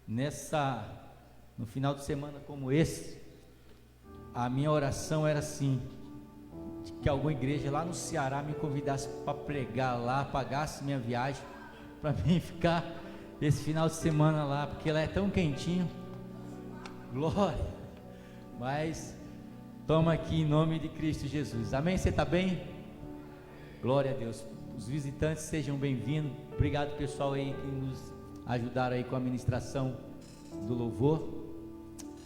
no final de semana como esse, a minha oração era assim, de que alguma igreja lá no Ceará me convidasse para pregar lá, pagasse minha viagem, para mim ficar esse final de semana lá, porque lá é tão quentinho, glória, mas toma aqui em nome de Cristo Jesus, amém? Você está bem? Glória a Deus. Os visitantes sejam bem-vindos, obrigado pessoal aí que nos ajudaram aí com a ministração do louvor,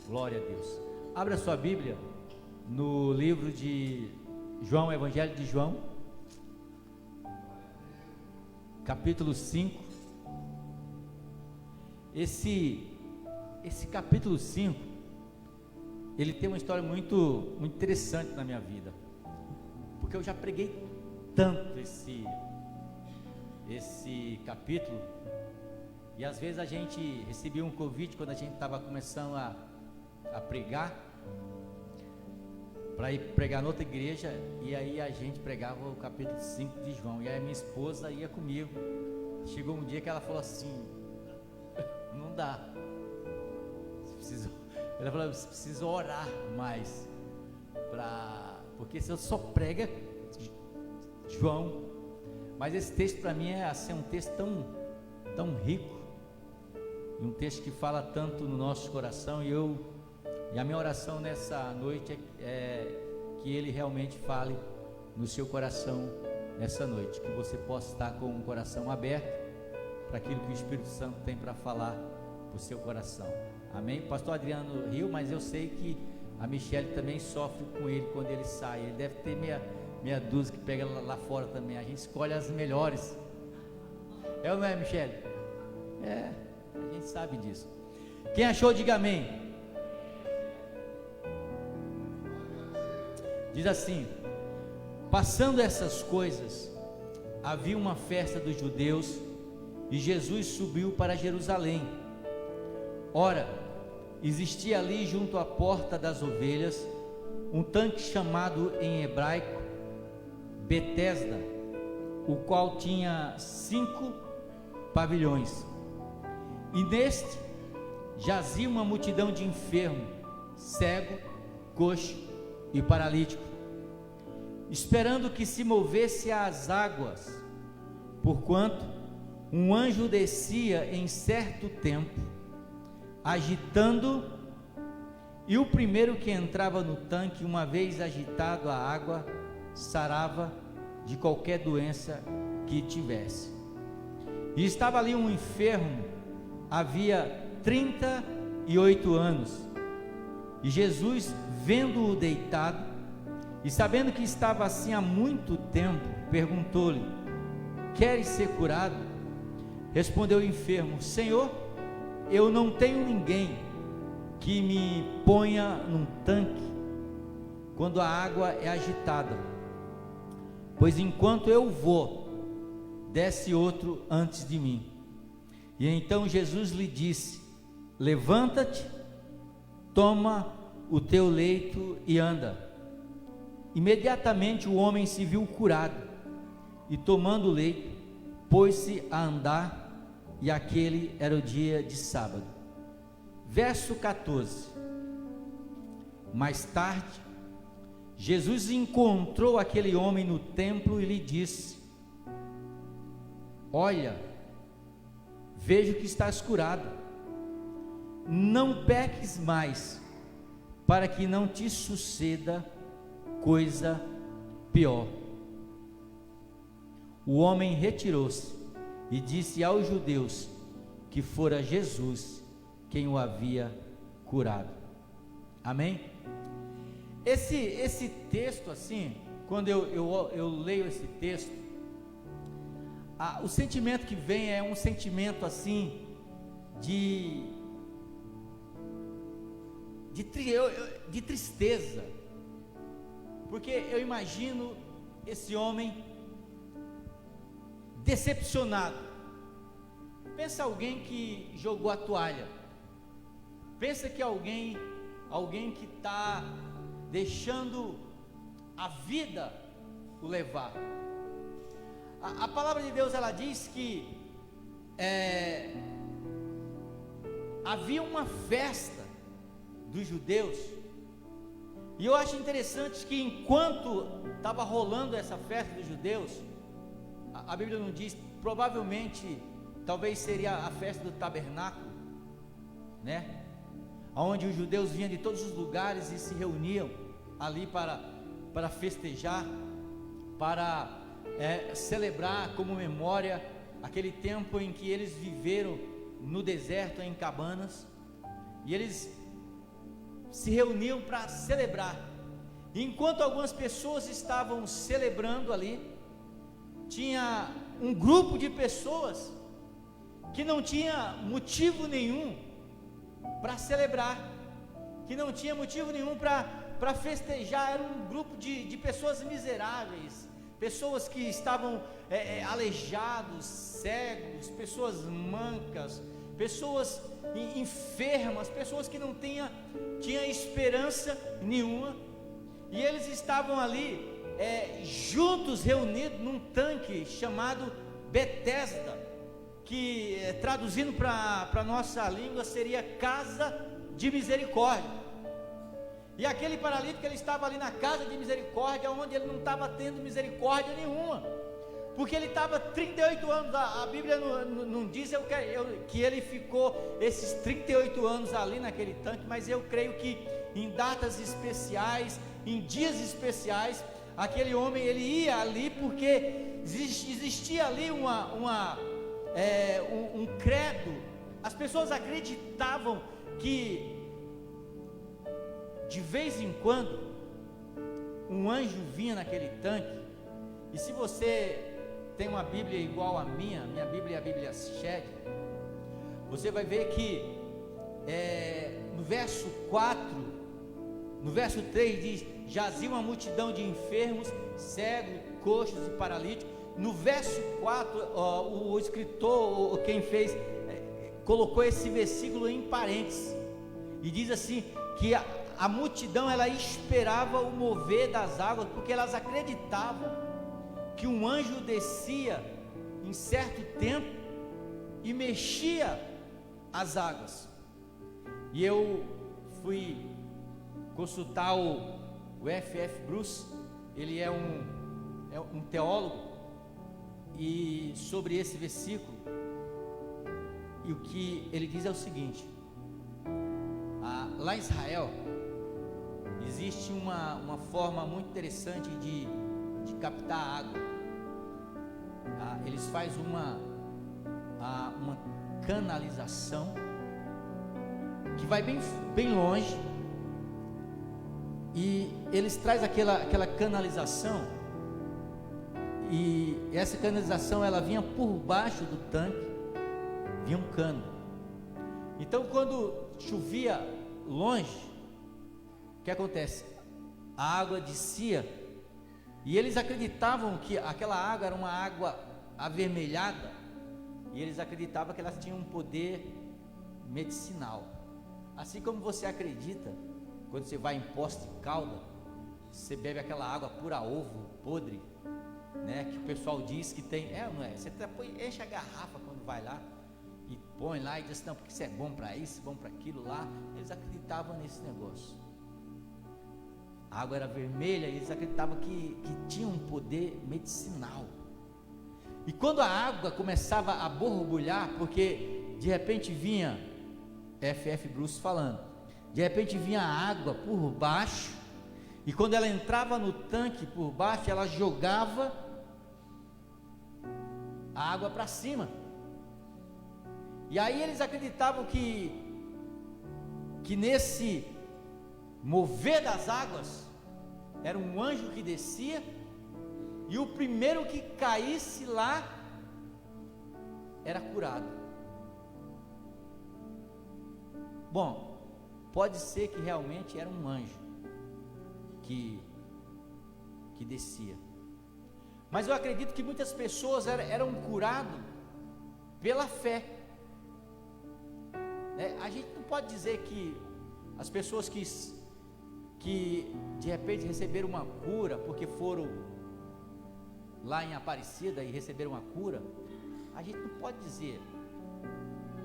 glória a Deus. Abra sua Bíblia no livro de João, Evangelho de João, capítulo 5. Esse capítulo 5, ele tem uma história muito interessante na minha vida, porque eu já preguei tanto esse capítulo, e às vezes a gente recebia um convite quando a gente estava começando a pregar, para ir pregar noutra igreja, e aí a gente pregava o capítulo 5 de João, e aí a minha esposa ia comigo. Chegou um dia que ela falou assim: não dá, ela falou, você precisa orar mais, porque se eu só prega João. Mas esse texto para mim é assim, um texto tão rico, e um texto que fala tanto no nosso coração, e a minha oração nessa noite é que ele realmente fale no seu coração nessa noite, que você possa estar com um coração aberto para aquilo que o Espírito Santo tem para falar para o seu coração, amém? Pastor Adriano riu, mas eu sei que a Michele também sofre com ele quando ele sai. Ele deve ter meia dúzia que pega lá fora também. A gente escolhe as melhores, é ou não é, Michele? É, a gente sabe disso. Quem achou, diga amém. Diz assim: passando essas coisas, havia uma festa dos judeus, e Jesus subiu para Jerusalém. Ora, existia ali junto à porta das ovelhas um tanque chamado em hebraico Betesda, o qual tinha 5 pavilhões, e neste jazia uma multidão de enfermos, cego, coxo e paralítico, esperando que se movesse as águas, porquanto um anjo descia em certo tempo, agitando, e o primeiro que entrava no tanque, uma vez agitado a água, sarava de qualquer doença que tivesse. E estava ali um enfermo, havia 38 anos, e Jesus, vendo-o deitado, e sabendo que estava assim há muito tempo, perguntou-lhe: queres ser curado? Respondeu o enfermo: Senhor, eu não tenho ninguém que me ponha num tanque quando a água é agitada, pois enquanto eu vou, desce outro antes de mim. E então Jesus lhe disse: levanta-te, toma o teu leito e anda. Imediatamente o homem se viu curado, e tomando o leito, pôs-se a andar, e aquele era o dia de sábado. Verso 14. Mais tarde, Jesus encontrou aquele homem no templo e lhe disse: olha, vejo que estás curado, não peques mais, para que não te suceda coisa pior. O homem retirou-se e disse aos judeus que fora Jesus quem o havia curado. Amém? Esse texto, assim, quando eu leio esse texto, o sentimento que vem é um sentimento assim de tristeza, porque eu imagino esse homem decepcionado. Pensa alguém que jogou a toalha, pensa que alguém que está deixando a vida o levar. A palavra de Deus, ela diz que havia uma festa dos judeus, e eu acho interessante que enquanto estava rolando essa festa dos judeus, a Bíblia não diz, provavelmente, talvez seria a festa do tabernáculo, né? Onde os judeus vinham de todos os lugares e se reuniam ali para festejar, para celebrar como memória aquele tempo em que eles viveram no deserto, em cabanas, e eles se reuniam para celebrar. E enquanto algumas pessoas estavam celebrando ali, tinha um grupo de pessoas que não tinha motivo nenhum para celebrar, que não tinha motivo nenhum para festejar. Era um grupo de pessoas miseráveis, pessoas que estavam aleijados, cegos, pessoas mancas, pessoas enfermas, pessoas que não tinha esperança nenhuma, e eles estavam ali juntos, reunidos num tanque chamado Betesda, que traduzindo para a nossa língua seria casa de misericórdia. E aquele paralítico, ele estava ali na casa de misericórdia, onde ele não estava tendo misericórdia nenhuma, porque ele estava 38 anos, a Bíblia não diz que ele ficou esses 38 anos ali naquele tanque, mas eu creio que em datas especiais, em dias especiais, aquele homem, ele ia ali, porque existia ali um credo. As pessoas acreditavam que de vez em quando um anjo vinha naquele tanque. E se você tem uma Bíblia igual à minha Bíblia é a Bíblia Shed, você vai ver que no verso 4, no verso 3 diz: jazia uma multidão de enfermos, cegos, coxos e paralíticos. No verso 4, o escritor, quem fez, colocou esse versículo em parênteses, e diz assim, que a multidão, ela esperava o mover das águas, porque elas acreditavam que um anjo descia em certo tempo e mexia as águas. E eu fui consultar o F.F. Bruce, ele é um teólogo, e sobre esse versículo, e o que ele diz é o seguinte: lá em Israel existe uma forma muito interessante de captar água. Eles fazem uma canalização que vai bem longe, e eles trazem aquela canalização, e essa canalização, ela vinha por baixo do tanque, vinha um cano. Então quando chovia longe, o que acontece? A água descia, e eles acreditavam que aquela água era uma água avermelhada, e eles acreditavam que elas tinham um poder medicinal. Assim como você acredita, quando você vai em Poços de Caldas, você bebe aquela água pura ovo, podre, né? Que o pessoal diz que tem, não é? Você enche a garrafa quando vai lá, e põe lá e diz: não, porque isso é bom para isso, bom para aquilo lá. Eles acreditavam nesse negócio. A água era vermelha, e eles acreditavam que tinha um poder medicinal. E quando a água começava a borbulhar, porque de repente vinha, F.F. Bruce falando, de repente vinha a água por baixo, e quando ela entrava no tanque por baixo, ela jogava a água para cima. E aí eles acreditavam que nesse mover das águas era um anjo que descia, e o primeiro que caísse lá era curado. Bom, pode ser que realmente era um anjo que descia, mas eu acredito que muitas pessoas eram curadas pela fé. A gente não pode dizer que as pessoas que de repente receberam uma cura porque foram lá em Aparecida e receberam uma cura, a gente não pode dizer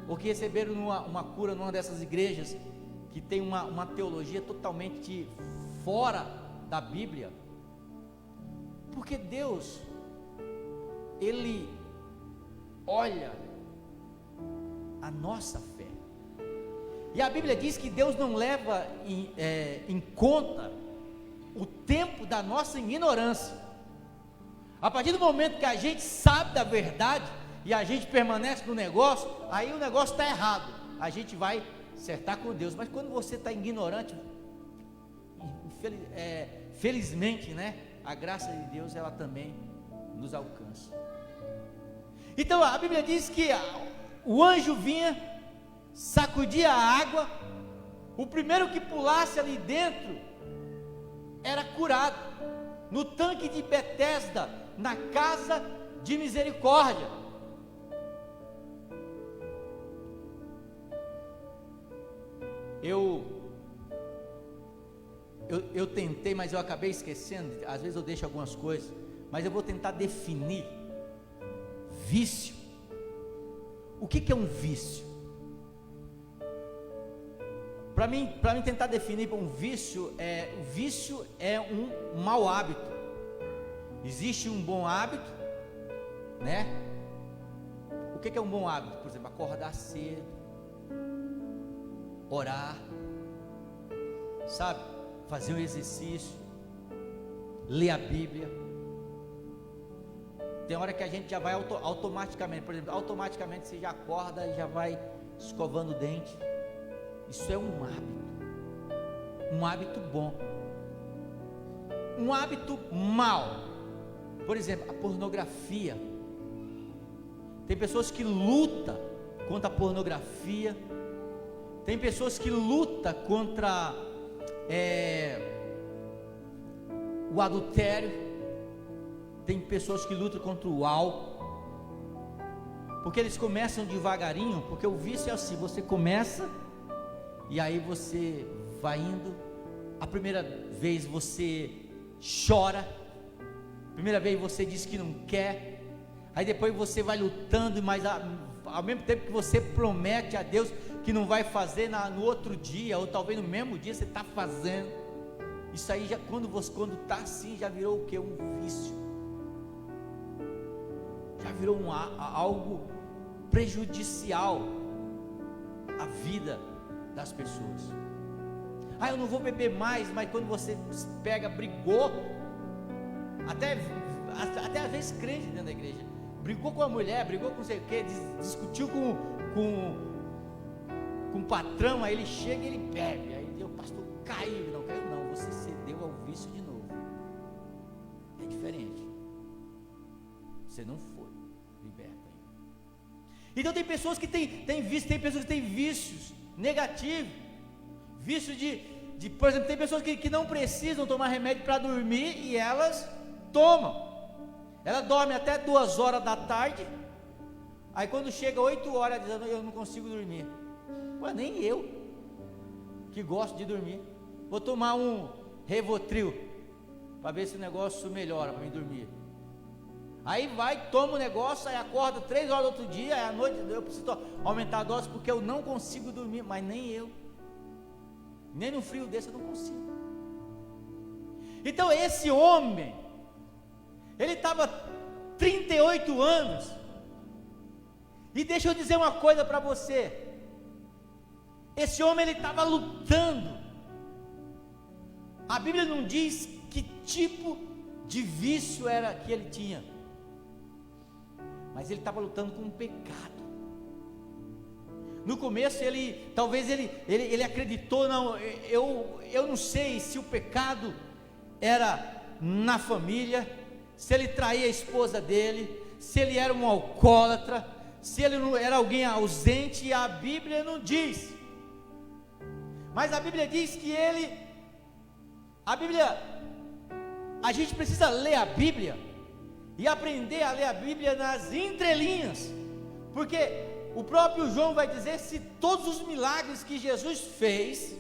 ou que receberam uma cura numa dessas igrejas que tem uma teologia totalmente fora da Bíblia. Porque Deus, Ele olha a nossa fé. E a Bíblia diz que Deus não leva em conta o tempo da nossa ignorância. A partir do momento que a gente sabe da verdade e a gente permanece no negócio, aí o negócio está errado, a gente vai acertar com Deus. Mas quando você está ignorante, felizmente, né, a graça de Deus, ela também nos alcança. Então a Bíblia diz que o anjo vinha, sacudia a água, o primeiro que pulasse ali dentro era curado. No tanque de Betesda, na casa de misericórdia. Eu tentei, mas eu acabei esquecendo. Às vezes eu deixo algumas coisas, mas eu vou tentar definir vício. O que é um vício? Para mim tentar definir um vício, o vício é um mau hábito. Existe um bom hábito, né? O que é um bom hábito? Por exemplo, acordar cedo, orar, sabe? Fazer um exercício, ler a Bíblia. Tem hora que a gente já vai automaticamente, por exemplo, automaticamente você já acorda e já vai escovando o dente. Isso é um hábito bom. Um hábito mau, por exemplo, a pornografia. Tem pessoas que lutam contra a pornografia. Tem pessoas que lutam contra o adultério. Tem pessoas que lutam contra o álcool. Porque eles começam devagarinho. Porque o vício é assim: você começa e aí você vai indo. A primeira vez você chora, primeira vez você diz que não quer, aí depois você vai lutando, mas ao mesmo tempo que você promete a Deus que não vai fazer no outro dia, ou talvez no mesmo dia você está fazendo. Isso aí já, quando está assim, já virou o que? Um vício, já virou algo prejudicial à vida das pessoas. Eu não vou beber mais, mas quando você brigou, até às vezes crente dentro da igreja, brigou com a mulher, brigou com não sei o que, discutiu com o patrão, aí ele chega e ele bebe, aí o pastor caiu, não, você cedeu ao vício de novo. É diferente, você não foi liberto ainda. Então tem pessoas que têm vício, tem pessoas que têm vícios negativos, vício por exemplo, tem pessoas que não precisam tomar remédio para dormir e elas tomam. Ela dorme até 2 horas da tarde, aí quando chega 8 horas, dizendo eu não consigo dormir. Nem eu, que gosto de dormir, vou tomar um Rivotril, para ver se o negócio melhora, para mim dormir. Aí vai, toma o negócio, aí acorda 3 horas do outro dia, aí à noite eu preciso aumentar a dose, porque eu não consigo dormir, mas nem eu. Nem no frio desse eu não consigo. Então esse homem, ele estava 38 anos, e deixa eu dizer uma coisa para você, esse homem ele estava lutando. A Bíblia não diz que tipo de vício era que ele tinha, mas ele estava lutando com um pecado. No começo talvez ele acreditou, não, eu não sei se o pecado era na família, se ele traía a esposa dele, se ele era um alcoólatra, se ele não era alguém ausente, e a Bíblia não diz. Mas a Bíblia diz que a gente precisa ler a Bíblia e aprender a ler a Bíblia nas entrelinhas, porque o próprio João vai dizer: se todos os milagres que Jesus fez,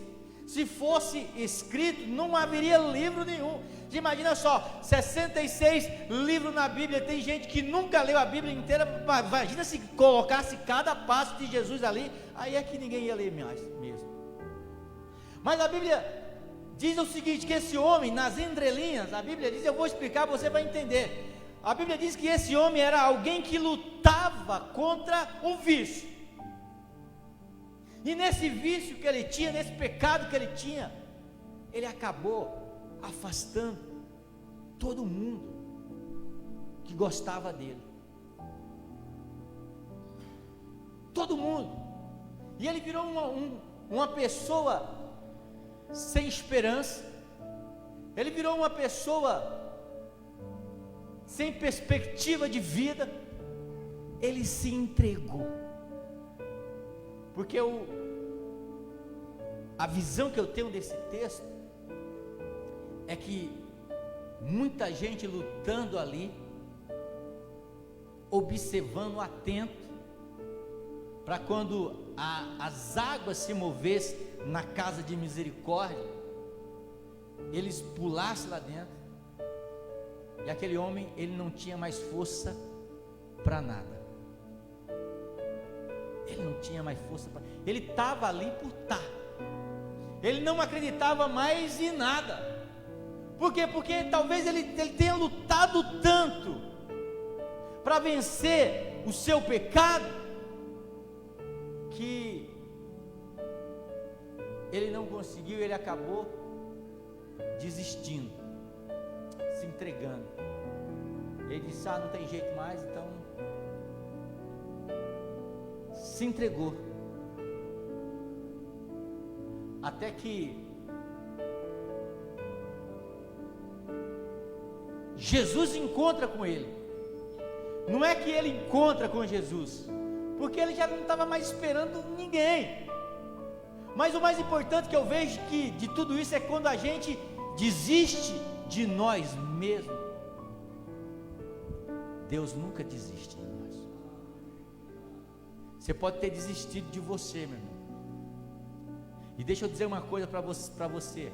Se fosse escrito, não haveria livro nenhum. Imagina só, 66 livros na Bíblia, tem gente que nunca leu a Bíblia inteira. Imagina se colocasse cada passo de Jesus ali, aí é que ninguém ia ler mais mesmo. Mas a Bíblia diz o seguinte, que esse homem, nas entrelinhas, a Bíblia diz, eu vou explicar, você vai entender. A Bíblia diz que esse homem era alguém que lutava contra um vício. E nesse vício que ele tinha, nesse pecado que ele tinha, ele acabou afastando todo mundo que gostava dele. Todo mundo. E ele virou uma pessoa sem esperança. Ele virou uma pessoa sem perspectiva de vida. Ele se entregou. Porque a visão que eu tenho desse texto é que muita gente lutando ali, observando, atento, para quando as águas se movessem na casa de misericórdia, eles pulassem lá dentro, e aquele homem, ele não tinha mais força para nada. Ele não tinha mais força para... Ele estava ali por estar. Ele não acreditava mais em nada. Por quê? Porque talvez ele tenha lutado tanto para vencer o seu pecado, que ele não conseguiu, ele acabou desistindo, se entregando. Ele disse, não tem jeito mais, então se entregou. Até que Jesus encontra com ele. Não é que ele encontra com Jesus, porque ele já não estava mais esperando ninguém. Mas o mais importante que eu vejo que de tudo isso é quando a gente desiste de nós mesmos. Deus nunca desiste de nós. Você pode ter desistido de você, meu irmão. E deixa eu dizer uma coisa para você.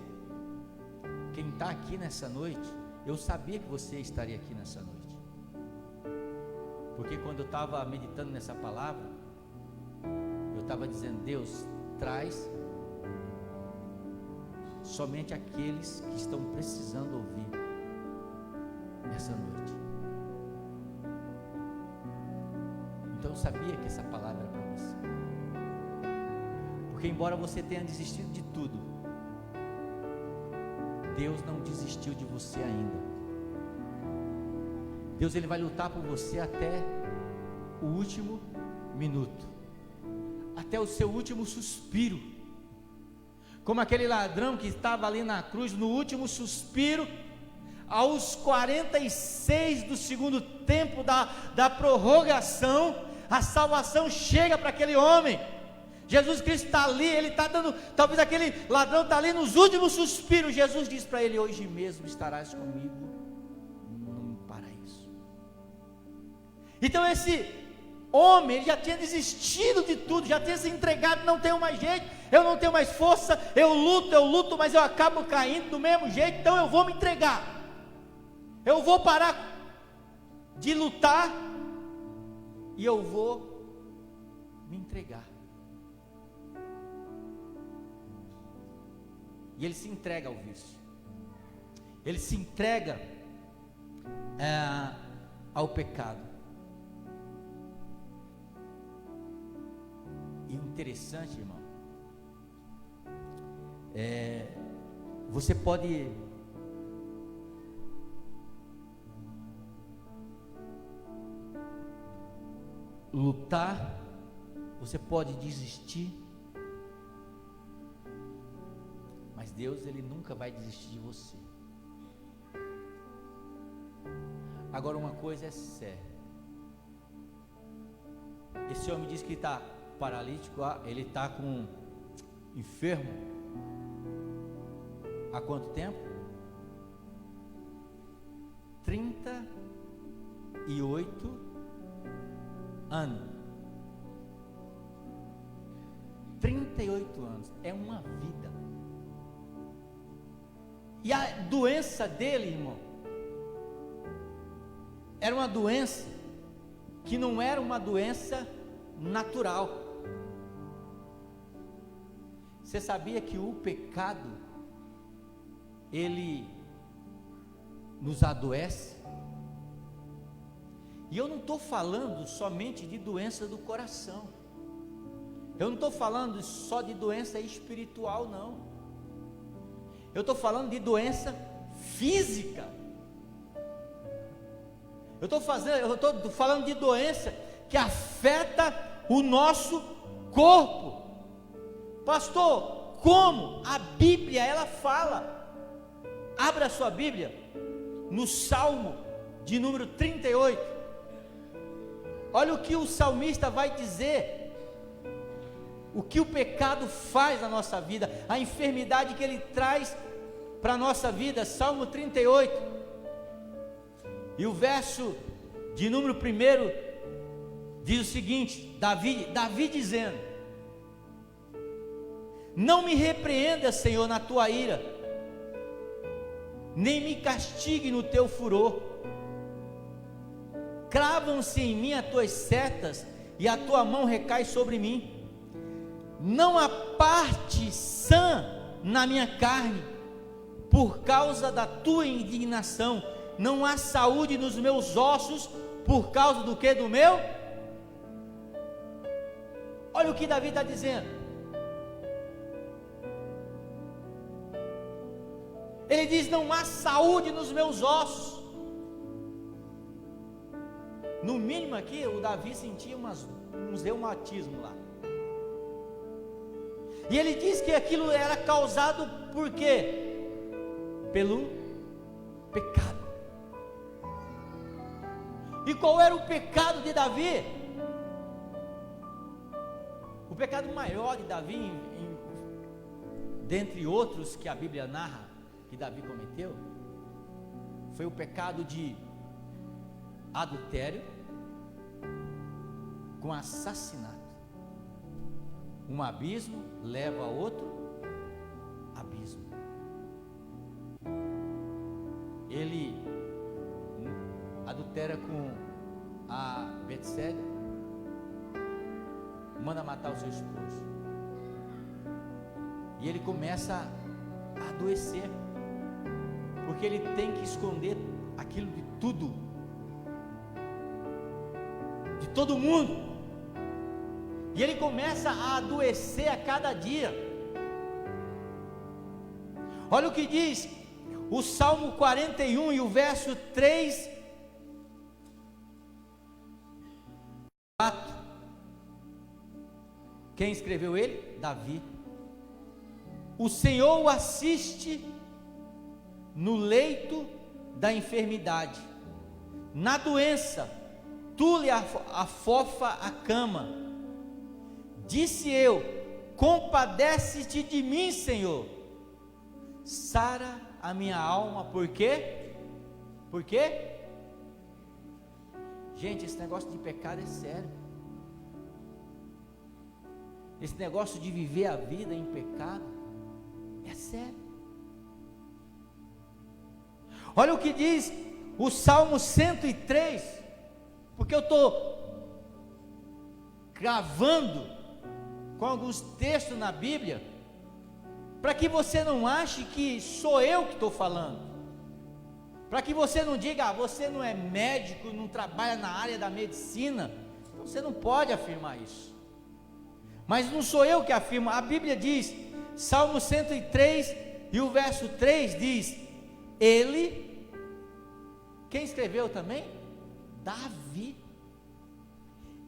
Quem está aqui nessa noite, eu sabia que você estaria aqui nessa noite. Porque quando eu estava meditando nessa palavra, eu estava dizendo, Deus, traz somente aqueles que estão precisando ouvir essa noite. Então eu sabia que essa palavra era para você. Porque embora você tenha desistido de tudo, Deus não desistiu de você ainda. Deus, ele vai lutar por você até o último minuto, até o seu último suspiro. Como aquele ladrão que estava ali na cruz, no último suspiro, aos 46 do segundo tempo da prorrogação, a salvação chega para aquele homem. Jesus Cristo está ali, ele está dando, talvez aquele ladrão está ali nos últimos suspiros. Jesus diz para ele, hoje mesmo estarás comigo no paraíso. Então esse homem, ele já tinha desistido de tudo, já tinha se entregado, não tenho mais jeito, eu não tenho mais força, eu luto, mas eu acabo caindo do mesmo jeito, então eu vou me entregar, eu vou parar de lutar, e eu vou me entregar. E ele se entrega ao vício, ele se entrega ao pecado. E o interessante, irmão, você pode lutar, você pode desistir, mas Deus, ele nunca vai desistir de você. Agora uma coisa é certa, esse homem diz que está paralítico, ele está com enfermo há quanto tempo? 38 anos. 38 anos é uma vida. E a doença dele, irmão, era uma doença que não era uma doença natural. Você sabia que o pecado, ele nos adoece? E eu não estou falando somente de doença do coração, eu não estou falando só de doença espiritual, não. Eu estou falando de doença física. Eu estou falando de doença que afeta o nosso corpo. Pastor, como? A Bíblia, ela fala. Abra a sua Bíblia no Salmo de número 38. Olha o que o salmista vai dizer. O que o pecado faz na nossa vida, a enfermidade que ele traz para a nossa vida. Salmo 38, e o verso de número 1 diz o seguinte: Davi dizendo: não me repreenda, Senhor, na tua ira, nem me castigue no teu furor. Cravam-se em mim as tuas setas, e a tua mão recai sobre mim. Não há parte sã na minha carne, por causa da tua indignação. Não há saúde nos meus ossos, por causa do que? Do meu? Olha o que Davi está dizendo. Ele diz: não há saúde nos meus ossos. No mínimo aqui, o Davi sentia uns reumatismos lá. E ele diz que aquilo era causado por quê? Pelo pecado. E qual era o pecado de Davi? O pecado maior de Davi, dentre outros que a Bíblia narra que Davi cometeu, foi o pecado de adultério com assassinato. Um abismo leva a outro abismo. Ele adultera com a Betseba, manda matar o seu esposo, e ele começa a adoecer, porque ele tem que esconder aquilo de tudo, de todo mundo. E ele começa a adoecer a cada dia. Olha o que diz o Salmo 41 e o verso 3, 4. Quem escreveu ele? Davi. O Senhor o assiste no leito da enfermidade, na doença, tu lhe afofa a cama. Disse eu: compadece-te de mim, Senhor. Sara a minha alma. Por quê? Por quê? Gente, esse negócio de pecado é sério. Esse negócio de viver a vida em pecado é sério. Olha o que diz o Salmo 103, porque eu estou gravando com alguns textos na Bíblia, para que você não ache que sou eu que estou falando, para que você não diga: você não é médico, não trabalha na área da medicina, então você não pode afirmar isso. Mas não sou eu que afirmo, a Bíblia diz, Salmo 103 e o verso 3 diz: ele, quem escreveu também? Davi.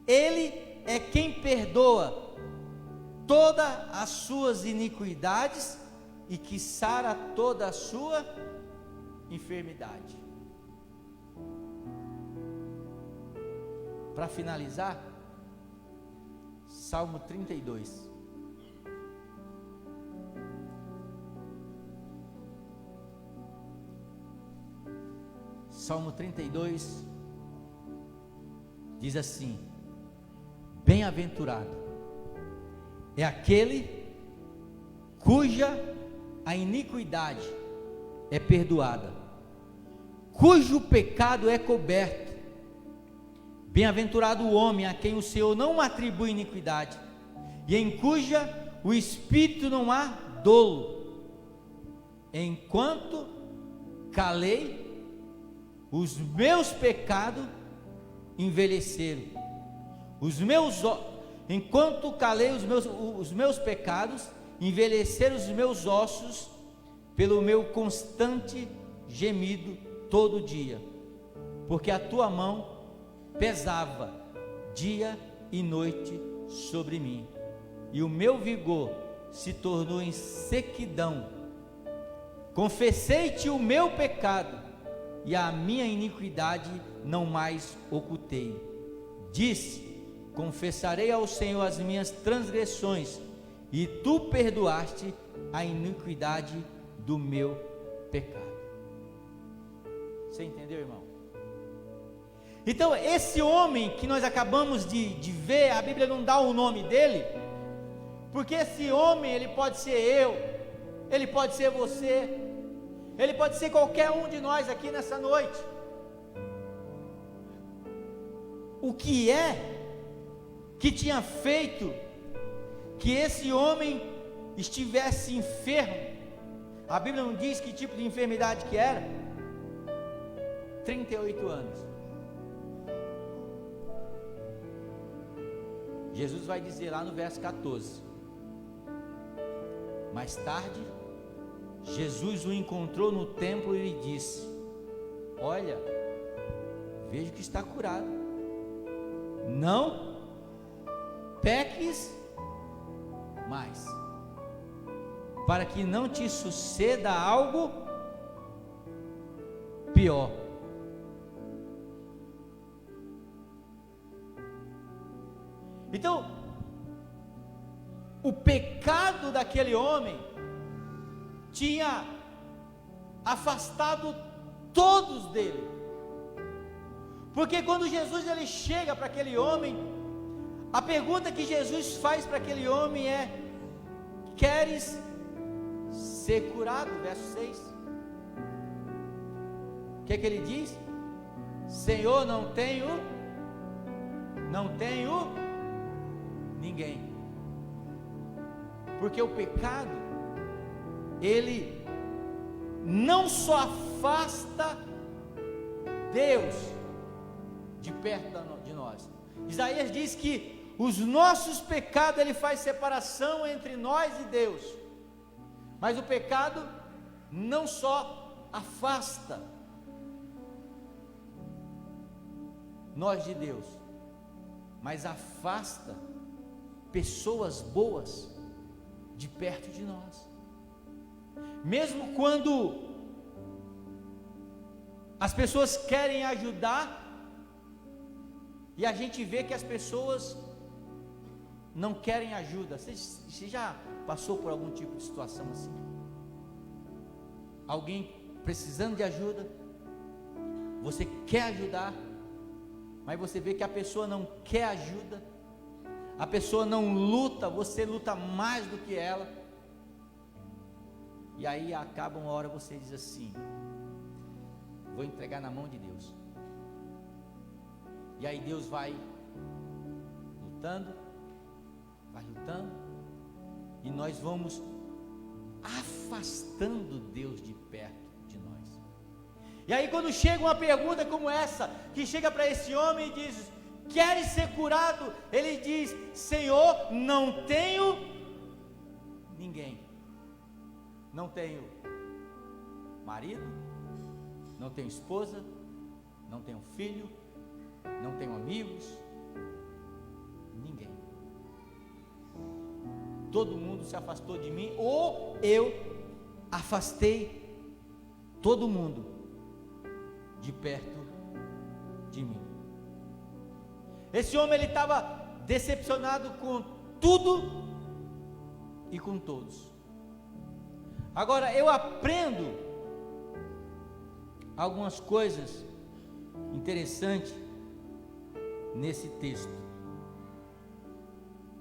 Ele é quem perdoa todas as suas iniquidades e que sara toda a sua enfermidade. Para finalizar, Salmo 32. Salmo 32 diz assim: bem-aventurado é aquele cuja a iniquidade é perdoada, cujo pecado é coberto. Bem-aventurado o homem a quem o Senhor não atribui iniquidade, e em cuja o espírito não há dolo. Enquanto calei, os meus pecados envelheceram. Enquanto calei os meus pecados, envelheceram os meus ossos pelo meu constante gemido todo dia, porque a tua mão pesava dia e noite sobre mim, e o meu vigor se tornou em sequidão. Confessei-te o meu pecado, e a minha iniquidade não mais ocultei. Disse: confessarei ao Senhor as minhas transgressões, e tu perdoaste a iniquidade do meu pecado. Você entendeu, irmão? Então, esse homem que nós acabamos de ver, a Bíblia não dá o nome dele, porque esse homem, ele pode ser eu, ele pode ser você, ele pode ser qualquer um de nós aqui nessa noite. O que é que tinha feito que esse homem estivesse enfermo? A Bíblia não diz que tipo de enfermidade que era. 38 anos. Jesus vai dizer lá no verso 14: mais tarde, Jesus o encontrou no templo e lhe disse: olha, vejo que está curado, não peques mais, para que não te suceda algo pior. Então, o pecado daquele homem tinha afastado todos dele, porque quando Jesus ele chega para aquele homem, a pergunta que Jesus faz para aquele homem é: queres ser curado? Verso 6. O que é que ele diz? Senhor, não tenho ninguém. Porque o pecado, ele não só afasta Deus de perto de nós. Isaías diz que os nossos pecados, ele faz separação entre nós e Deus. Mas o pecado não só afasta nós de Deus, mas afasta pessoas boas de perto de nós. Mesmo quando as pessoas querem ajudar, e a gente vê que as pessoas não querem ajuda. Você já passou por algum tipo de situação assim? Alguém precisando de ajuda, você quer ajudar, mas você vê que a pessoa não quer ajuda, a pessoa não luta, você luta mais do que ela, e aí acaba uma hora você diz assim: vou entregar na mão de Deus. E aí Deus vai lutando, e nós vamos afastando Deus de perto de nós. E aí quando chega uma pergunta como essa, que chega para esse homem e diz: queres ser curado? Ele diz: Senhor, não tenho ninguém. Não tenho marido, não tenho esposa, não tenho filho, não tenho amigos, ninguém. Todo mundo se afastou de mim, ou eu afastei todo mundo de perto de mim. Esse homem, ele estava decepcionado com tudo e com todos. Agora eu aprendo algumas coisas interessantes nesse texto.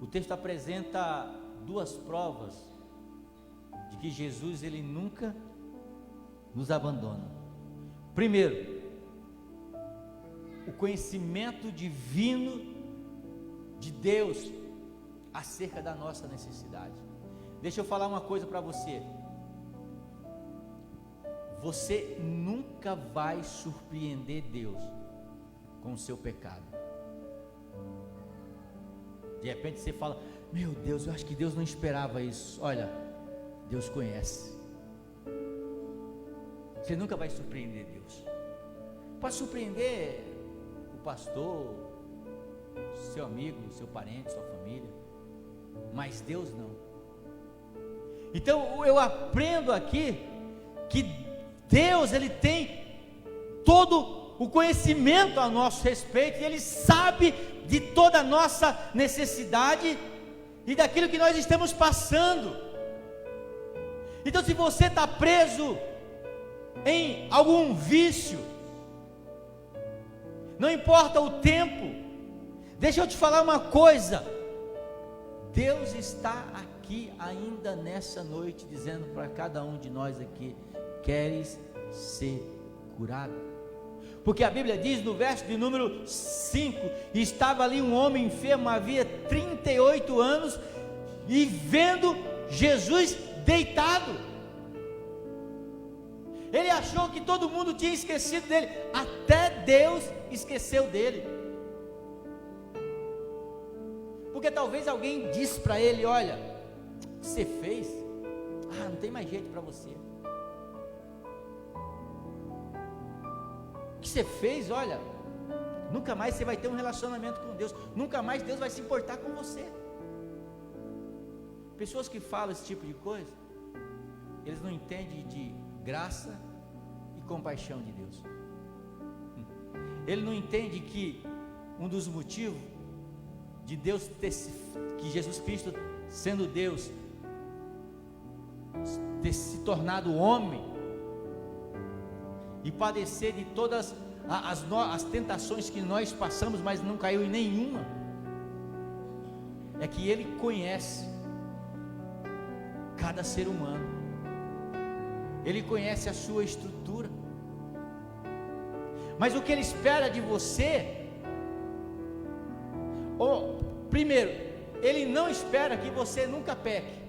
O texto apresenta duas provas de que Jesus ele nunca nos abandonam. Primeiro, o conhecimento divino de Deus acerca da nossa necessidade. Deixa eu falar uma coisa para você. Você nunca vai surpreender Deus com o seu pecado. De repente você fala: meu Deus, eu acho que Deus não esperava isso. Olha, Deus conhece. Você nunca vai surpreender Deus. Pode surpreender o pastor, seu amigo, seu parente, sua família, mas Deus não. Então eu aprendo aqui que Deus, Ele tem todo o conhecimento a nosso respeito, e Ele sabe de toda a nossa necessidade e daquilo que nós estamos passando. Então, se você está preso em algum vício, não importa o tempo, deixa eu te falar uma coisa: Deus está aqui ainda nessa noite, dizendo para cada um de nós aqui: queres ser curado? Porque a Bíblia diz no verso de número 5: estava ali um homem enfermo, havia 38 anos, e vendo Jesus deitado, ele achou que todo mundo tinha esquecido dele, até Deus esqueceu dele. Porque talvez alguém disse para ele: olha, o que você fez? Não tem mais jeito para você. O que você fez? Olha, nunca mais você vai ter um relacionamento com Deus, nunca mais Deus vai se importar com você. Pessoas que falam esse tipo de coisa, eles não entendem de graça e compaixão de Deus. Ele não entende que um dos motivos de Deus que Jesus Cristo, sendo Deus, ter se tornado homem e padecer de todas as tentações que nós passamos, mas não caiu em nenhuma, é que Ele conhece cada ser humano, Ele conhece a sua estrutura, mas o que Ele espera de você, primeiro, Ele não espera que você nunca peque,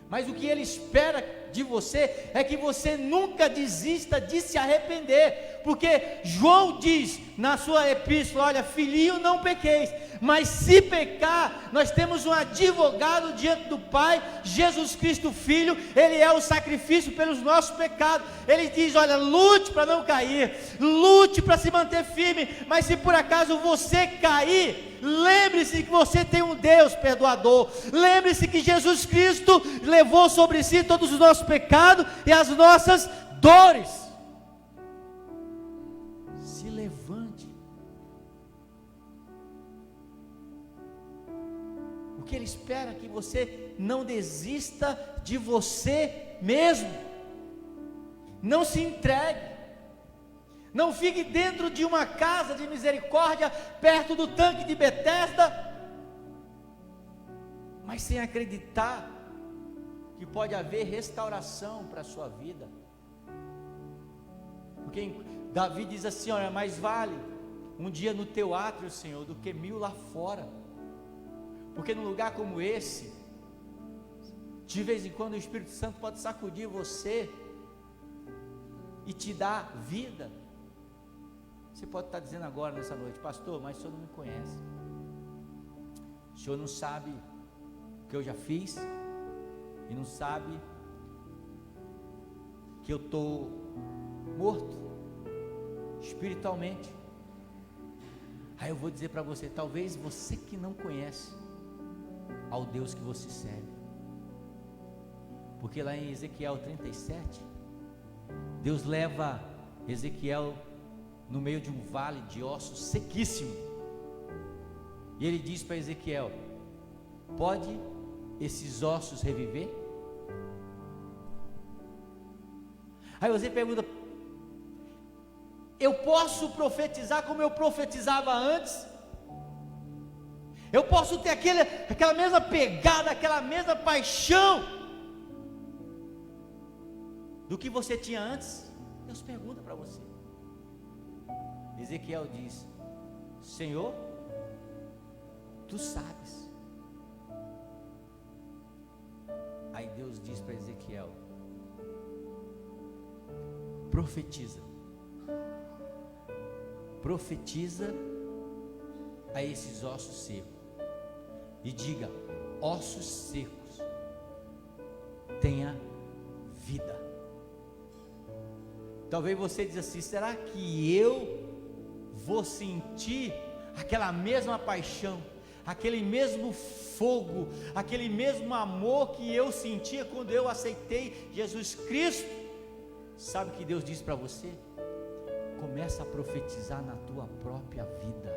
mas o que Ele espera de você é que você nunca desista de se arrepender, porque João diz na sua epístola: olha, filhinho, não pequeis, mas se pecar, nós temos um advogado diante do Pai, Jesus Cristo Filho, Ele é o sacrifício pelos nossos pecados. Ele diz: olha, lute para não cair, lute para se manter firme, mas se por acaso você cair, lembre-se que você tem um Deus perdoador, lembre-se que Jesus Cristo levou sobre si todos os nossos pecados e as nossas dores. Se levante. O que Ele espera é que você não desista de você mesmo, não se entregue, não fique dentro de uma casa de misericórdia, perto do tanque de Betesda, mas sem acreditar que pode haver restauração para a sua vida. Porque Davi diz assim: olha, mais vale um dia no teu átrio, Senhor, do que 1000 lá fora. Porque num lugar como esse, de vez em quando o Espírito Santo pode sacudir você e te dar vida. Você pode estar dizendo agora nessa noite: pastor, mas o senhor não me conhece, o senhor não sabe o que eu já fiz, e não sabe que eu estou morto espiritualmente. Aí eu vou dizer para você: talvez você que não conhece ao Deus que você serve, porque lá em Ezequiel 37, Deus leva Ezequiel no meio de um vale de ossos sequíssimo, e Ele diz para Ezequiel: pode esses ossos reviver? Aí você pergunta: eu posso profetizar como eu profetizava antes? Eu posso ter aquela mesma pegada, aquela mesma paixão? do que você tinha antes? Deus pergunta para você. Ezequiel diz: Senhor, tu sabes. Aí Deus diz para Ezequiel: profetiza. Profetiza a esses ossos secos e diga: ossos secos, tenha vida. Talvez você diz assim: será que eu vou sentir aquela mesma paixão, aquele mesmo fogo, aquele mesmo amor que eu sentia quando eu aceitei Jesus Cristo? Sabe o que Deus diz para você? Começa a profetizar na tua própria vida.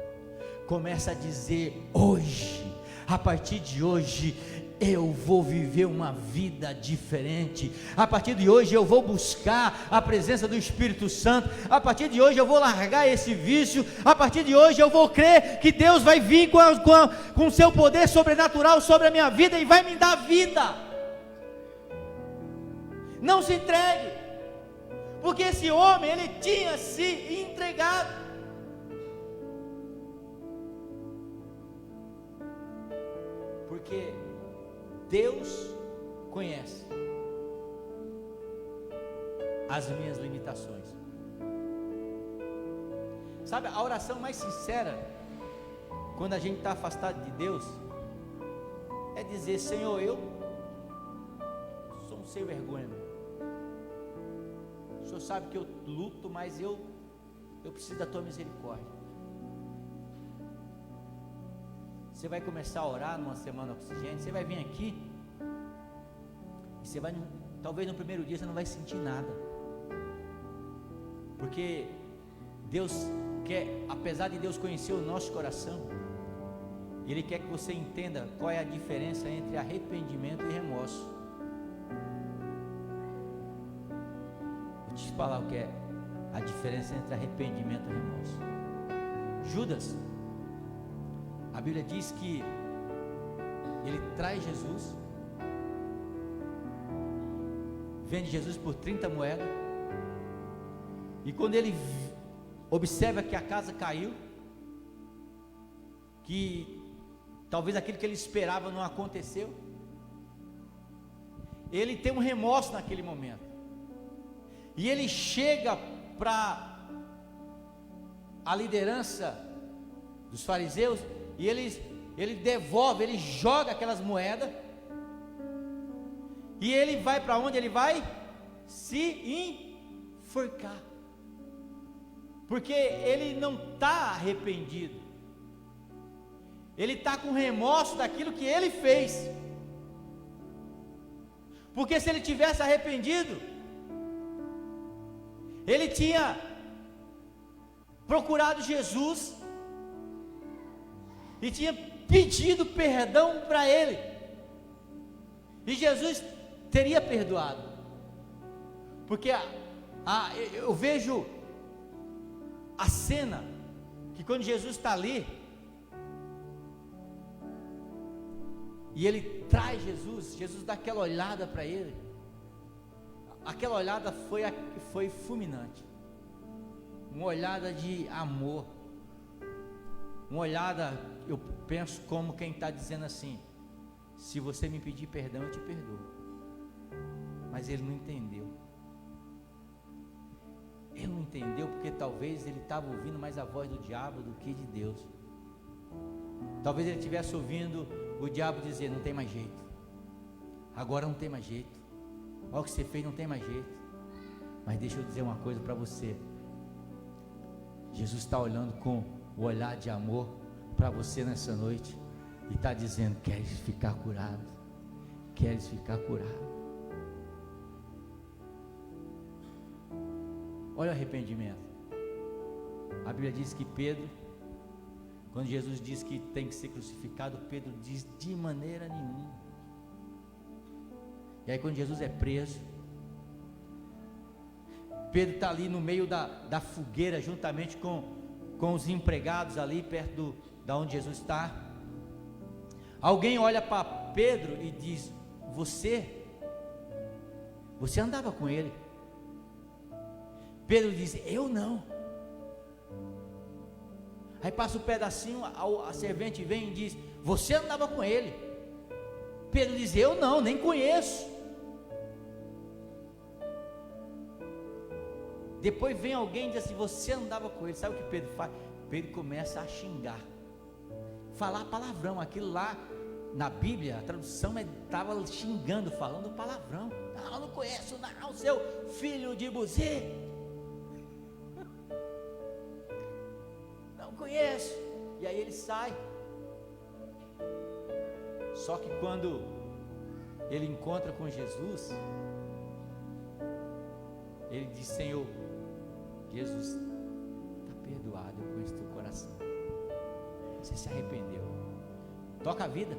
Começa a dizer: hoje, a partir de hoje, eu vou viver uma vida diferente. A partir de hoje eu vou buscar a presença do Espírito Santo. A partir de hoje eu vou largar esse vício. A partir de hoje eu vou crer que Deus vai vir com o seu poder sobrenatural sobre a minha vida e vai me dar vida. Não se entregue, porque esse homem, ele tinha se entregado. Porque Deus conhece as minhas limitações. Sabe, a oração mais sincera, quando a gente está afastado de Deus, é dizer: Senhor, eu sou um sem vergonha. O Senhor sabe que eu luto, mas eu preciso da tua misericórdia. Você vai começar a orar numa semana oxigênio, você vai vir aqui, e você vai, talvez no primeiro dia você não vai sentir nada, porque Deus quer, apesar de Deus conhecer o nosso coração, Ele quer que você entenda qual é a diferença entre arrependimento e remorso. Vou te falar o que é a diferença entre arrependimento e remorso. Judas, a Bíblia diz que ele traz Jesus, vende Jesus por 30 moedas, e quando ele observa que a casa caiu, que talvez aquilo que ele esperava não aconteceu, ele tem um remorso naquele momento, e ele chega para a liderança dos fariseus, e ele devolve, ele joga aquelas moedas, e ele vai para onde ele vai? Se enforcar, porque ele não está arrependido, ele está com remorso daquilo que ele fez, porque se ele tivesse arrependido, ele tinha procurado Jesus, e tinha pedido perdão para ele, e Jesus teria perdoado, porque eu vejo a cena, que quando Jesus está ali, e ele traz Jesus dá aquela olhada para ele, aquela olhada foi fulminante, uma olhada de amor, uma olhada, eu penso como quem está dizendo assim: se você me pedir perdão, eu te perdoo. Mas ele não entendeu. Ele não entendeu porque talvez ele estava ouvindo mais a voz do diabo do que de Deus. Talvez ele estivesse ouvindo o diabo dizer: não tem mais jeito, agora não tem mais jeito, olha o que você fez, não tem mais jeito. Mas deixa eu dizer uma coisa para você: Jesus está olhando com o olhar de amor para você nessa noite, e está dizendo: queres ficar curado? Queres ficar curado? Olha o arrependimento. A Bíblia diz que Pedro, quando Jesus diz que tem que ser crucificado, Pedro diz: de maneira nenhuma. E aí quando Jesus é preso, Pedro está ali no meio da fogueira, juntamente com os empregados ali perto da onde Jesus está. Alguém olha para Pedro e diz: você andava com ele, Pedro diz: eu não. Aí passa um pedacinho, a servente vem e diz: você andava com ele. Pedro diz: eu não, nem conheço. Depois vem alguém e diz assim: você andava com ele. Sabe o que Pedro faz? Pedro começa a xingar, falar palavrão. Aquilo lá na Bíblia, a tradução estava xingando, falando palavrão. Não conheço não, seu filho de Buzi. Não conheço. E aí ele sai. Só que quando ele encontra com Jesus, ele diz: Senhor, Jesus, está perdoado, eu conheço teu coração, você se arrependeu, toca a vida,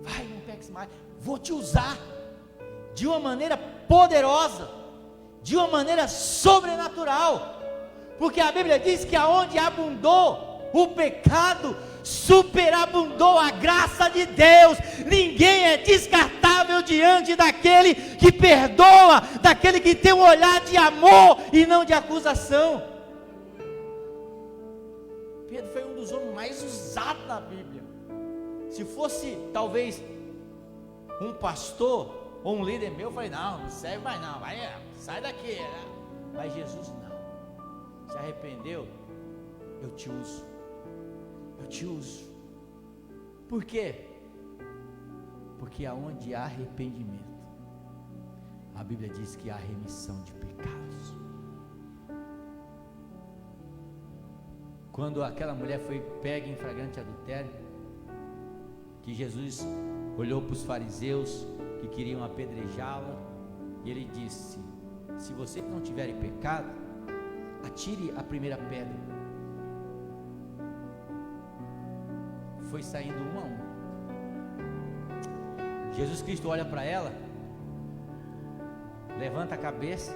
vai, não peques mais, vou te usar de uma maneira poderosa, de uma maneira sobrenatural, porque a Bíblia diz que aonde abundou o pecado, superabundou a graça de Deus. Ninguém é descartável diante daquele que perdoa, daquele que tem um olhar de amor e não de acusação. Pedro foi um dos homens mais usados na Bíblia. Se fosse talvez um pastor ou um líder meu, eu falei: não serve mais não, vai, sai daqui, né? Mas Jesus não, se arrependeu, eu te uso. Eu te uso. Por quê? Porque aonde há arrependimento, a Bíblia diz que há remissão de pecados. Quando aquela mulher foi pega em flagrante adultério, que Jesus olhou para os fariseus que queriam apedrejá-la, e ele disse: se vocês não tiverem pecado, atire a primeira pedra. Foi saindo um a um. Jesus Cristo olha para ela, levanta a cabeça.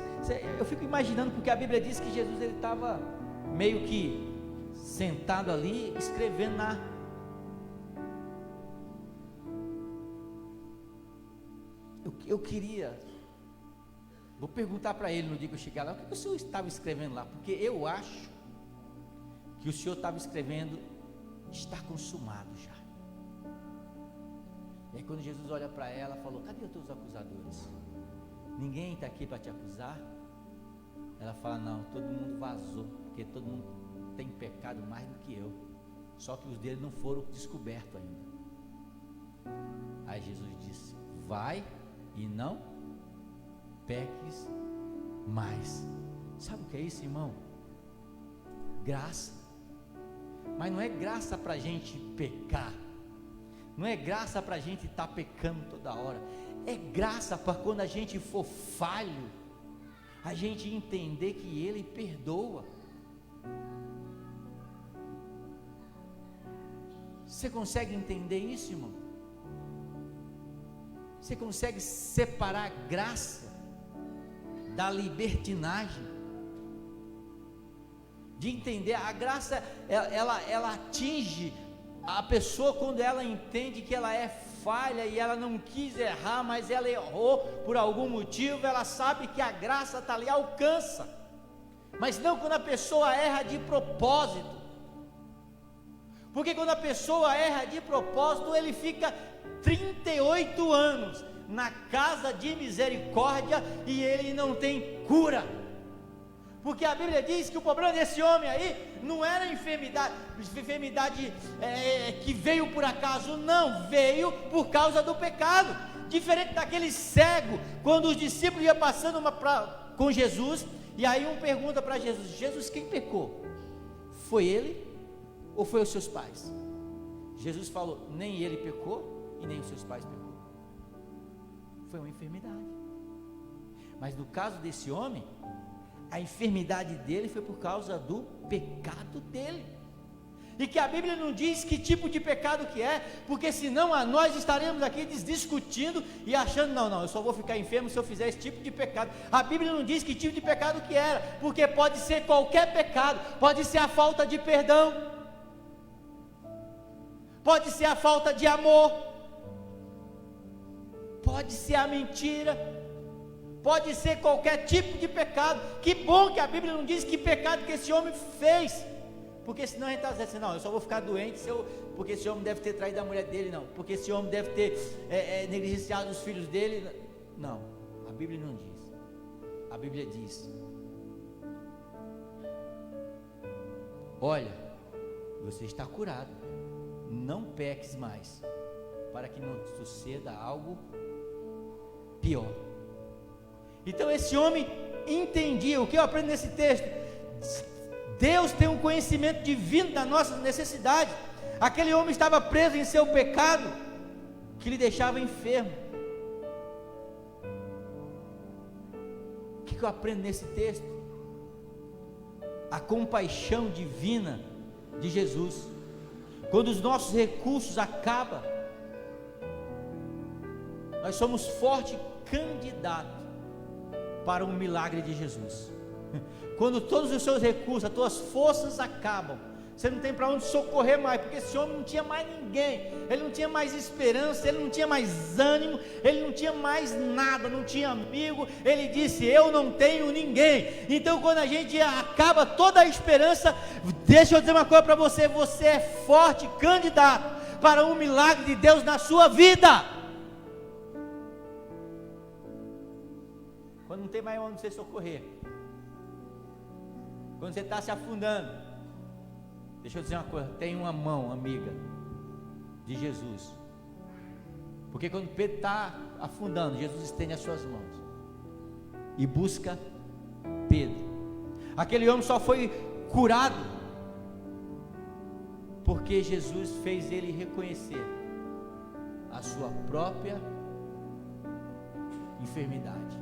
Eu fico imaginando, porque a Bíblia diz que Jesus ele estava meio que sentado ali, escrevendo na. Eu queria, vou perguntar para ele no dia que eu chegar lá, o que o senhor estava escrevendo lá? Porque eu acho que o senhor estava escrevendo: está consumado já. E aí quando Jesus olha para ela, falou: cadê os teus acusadores? Ninguém está aqui para te acusar? Ela fala: não, todo mundo vazou, porque todo mundo tem pecado mais do que eu, só que os deles não foram descobertos ainda. Aí Jesus disse: vai e não peques mais. Sabe o que é isso, irmão? Graça. Mas não é graça para a gente pecar, não é graça para a gente estar pecando toda hora, é graça para quando a gente for falho, a gente entender que Ele perdoa. Você consegue entender isso, irmão? Você consegue separar a graça da libertinagem? De entender, a graça, ela atinge a pessoa quando ela entende que ela é falha e ela não quis errar, mas ela errou por algum motivo. Ela sabe que a graça está ali, alcança, mas não quando a pessoa erra de propósito, porque quando a pessoa erra de propósito, ele fica 38 anos na casa de misericórdia e ele não tem cura. Porque a Bíblia diz que o problema desse homem aí não era enfermidade que veio por acaso, não, veio por causa do pecado. Diferente daquele cego, quando os discípulos iam passando com Jesus, e aí um pergunta para Jesus: Jesus, quem pecou? Foi ele ou foi os seus pais? Jesus falou: nem ele pecou e nem os seus pais pecou. Foi uma enfermidade. Mas no caso desse homem, a enfermidade dele foi por causa do pecado dele. E que a Bíblia não diz que tipo de pecado que é, porque senão nós estaremos aqui discutindo e achando: não, eu só vou ficar enfermo se eu fizer esse tipo de pecado. A Bíblia não diz que tipo de pecado que era, porque pode ser qualquer pecado, pode ser a falta de perdão, pode ser a falta de amor, pode ser a mentira, pode ser qualquer tipo de pecado. Que bom que a Bíblia não diz que pecado que esse homem fez, porque senão a gente está dizendo assim, não, eu só vou ficar doente porque esse homem deve ter traído a mulher dele, não, porque esse homem deve ter negligenciado os filhos dele. Não, a Bíblia não diz. A Bíblia diz: olha, você está curado, não peques mais, para que não suceda algo pior. Então esse homem entendia. O que eu aprendo nesse texto? Deus tem um conhecimento divino da nossa necessidade. Aquele homem estava preso em seu pecado, que lhe deixava enfermo. O que eu aprendo nesse texto? A compaixão divina de Jesus. Quando os nossos recursos acabam, nós somos forte candidato para um milagre de Jesus. Quando todos os seus recursos, as tuas forças acabam, você não tem para onde socorrer mais, porque esse homem não tinha mais ninguém, ele não tinha mais esperança, ele não tinha mais ânimo, ele não tinha mais nada, não tinha amigo. Ele disse: eu não tenho ninguém. Então quando a gente acaba toda a esperança, deixa eu dizer uma coisa para você: você é forte candidato para um milagre de Deus na sua vida. Quando não tem mais onde você socorrer, quando você está se afundando, deixa eu dizer uma coisa: tem uma mão amiga de Jesus. Porque quando Pedro está afundando, Jesus estende as suas mãos e busca Pedro. Aquele homem só foi curado porque Jesus fez ele reconhecer a sua própria enfermidade.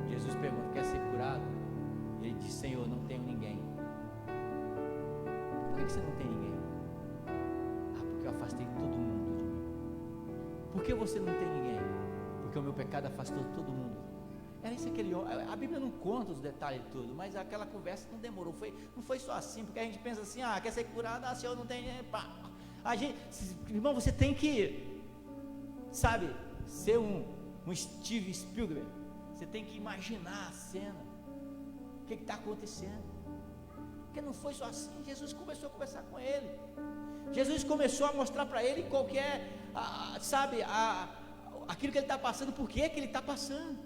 Jesus pergunta: quer ser curado? Ele diz: Senhor, não tenho ninguém. Por que você não tem ninguém? Porque eu afastei todo mundo de mim. Por que você não tem ninguém? Porque o meu pecado afastou todo mundo. Era isso aquele homem. A Bíblia não conta os detalhes de tudo, mas aquela conversa não demorou. Não foi só assim, porque a gente pensa assim: quer ser curado? Senhor, não tem ninguém. Pá. Irmão, você tem que, sabe, ser um Steve Spielberg. Você tem que imaginar a cena. O que está acontecendo? Porque não foi só assim. Jesus começou a conversar com ele. Jesus começou a mostrar para ele qualquer, aquilo que ele está passando, por que ele está passando.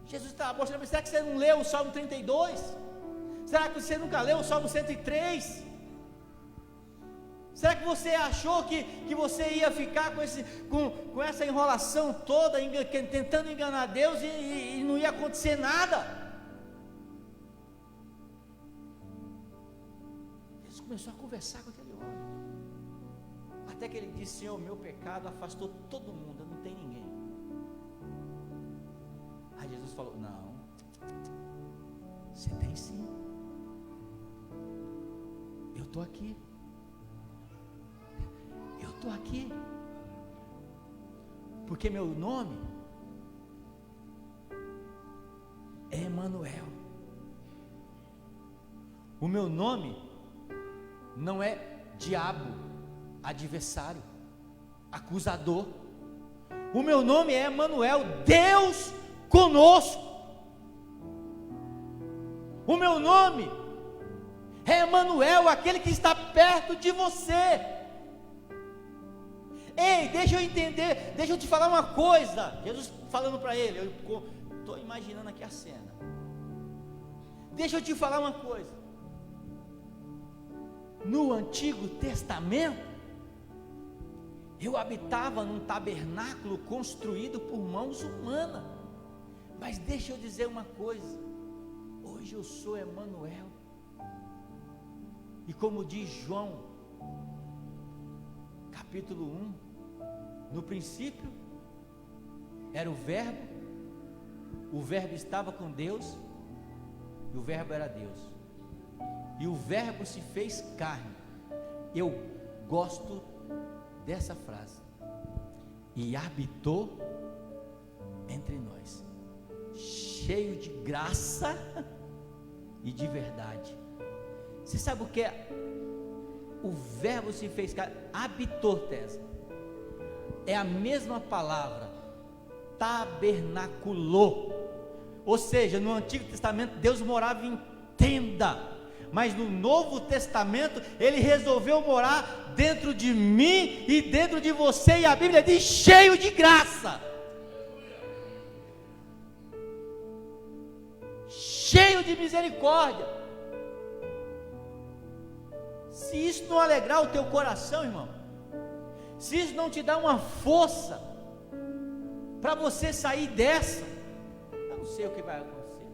Jesus está mostrando: será que você não leu o Salmo 32? Será que você nunca leu o Salmo 103? Será que você achou que você ia ficar com essa enrolação toda, tentando enganar Deus e não ia acontecer nada? Jesus começou a conversar com aquele homem, até que ele disse: Senhor, meu pecado afastou todo mundo, eu não tenho ninguém. Aí Jesus falou: não, você tem sim, eu estou aqui. Estou aqui, porque meu nome é Emanuel. O meu nome não é diabo, adversário, acusador. O meu nome é Emanuel, Deus conosco. O meu nome é Emanuel, aquele que está perto de você. Ei, deixa eu entender, deixa eu te falar uma coisa. Jesus falando para ele, eu estou imaginando aqui a cena. Deixa eu te falar uma coisa. No Antigo Testamento, eu habitava num tabernáculo construído por mãos humanas. Mas deixa eu dizer uma coisa: hoje eu sou Emanuel. E como diz João, capítulo 1, no princípio era o Verbo estava com Deus, e o Verbo era Deus, e o Verbo se fez carne. Eu gosto dessa frase: e habitou entre nós, cheio de graça e de verdade. Você sabe o que é? O Verbo se fez carne, habitou, Tesa. é a mesma palavra, tabernaculou. Ou seja, no Antigo Testamento Deus morava em tenda, mas no Novo Testamento Ele resolveu morar dentro de mim e dentro de você, e a Bíblia diz cheio de graça, cheio de misericórdia. Se isso não alegrar o teu coração, irmão, se isso não te dá uma força para você sair dessa, eu não sei o que vai acontecer.